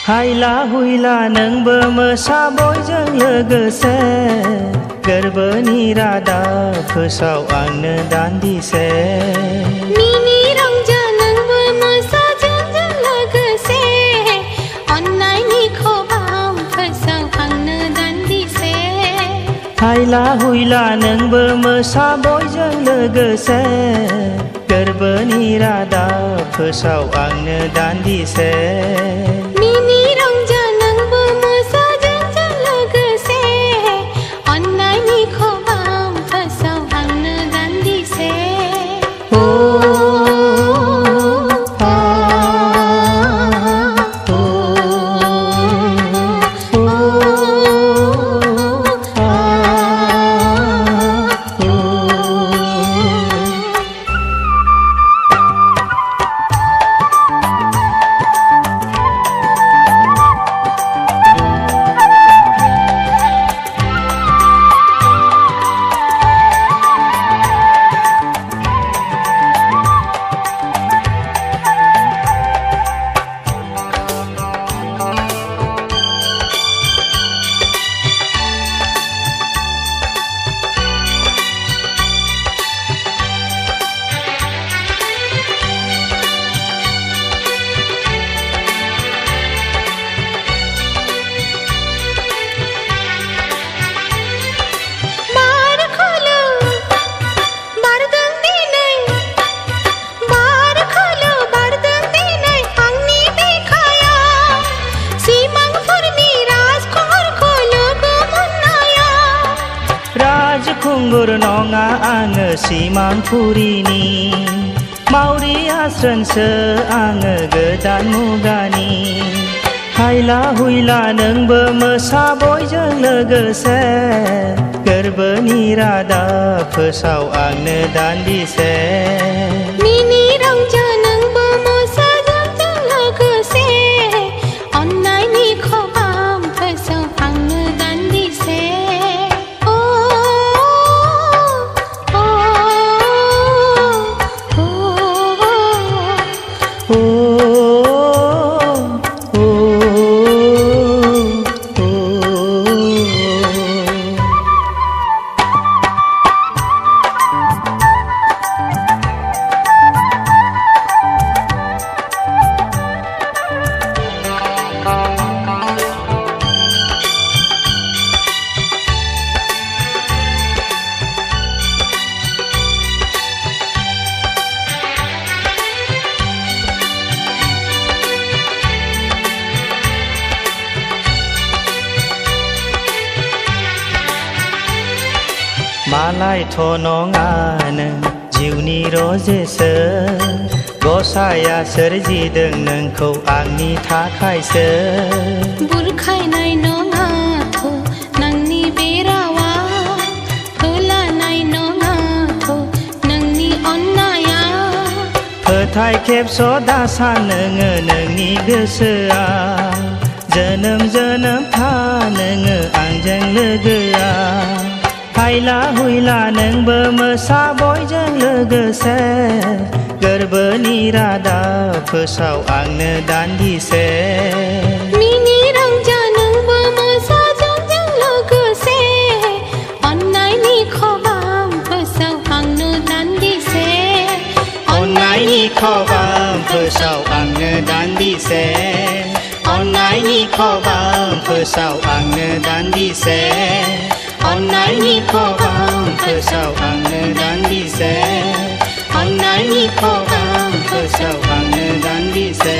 हायला हुइला नोंबो मोसा बयजों लोगोसे गोरबोनि रादाब फोसाव आंनो दान्दिसे मिनि रंजा नोंबो मोसा जोंजों लोगोसे अन्नायनि खबाम फोसाव आंनो दान्दिसे हायला हुइला नोंबो मोसा बयजों लोगोसे गोरबोनि रादाब फोसाव आंनो दान्दिसे मिनि रंजा नोंबो मोसा जोंजों लोगोसे अन्नायनि खबाम फोसाव आंनो दान्दिसे खुंगुर नङा आङो सिमांफुरिनि मावरि आस्रोनसो आङो गोदान मुगानि हायला हुइला नोंबो मोसा बयजों लोगोसे गोरबोनि रादाब फोसाव आंनो दान्दिसे मिनि रंजा नोंबो मोसा जोंजों लोगोसे अन्नायनि खबाम फोसाव आंनो दान्दिसे मालायथ' नङानो जिउनि रजेसो गसाया सोरजिदों नोंखौ आंनि थाखायसो बुरखायनाय नङाथ' नोंनि बे रावा फोलानाय नङाथ' नोंनि अन्नाया फोथाय खेबस' दासान नोङो नोंनि गोसोआ जोनोम जोनोम था नोङो आंजों लोगोआ हायला हुइला नोंबो मोसा बयजों लोगोसे गोरबोनि रादाब फोसाव आंनो दान्दिसे मिनि रंजा नोंबो मोसा जोंजों लोगोसे अन्नायनि खबाम फोसाव आंनो दान्दिसे अन्नायनि खबाम फोसाव आंनो दान्दिसे अन्नायनि खबाम फोसाव आंनो दान्दिसे अन्नायनि खबाम फोसाव आंनो दान्दिसे अन्नायनि खबाम फोसाव आंनो दान्दिसे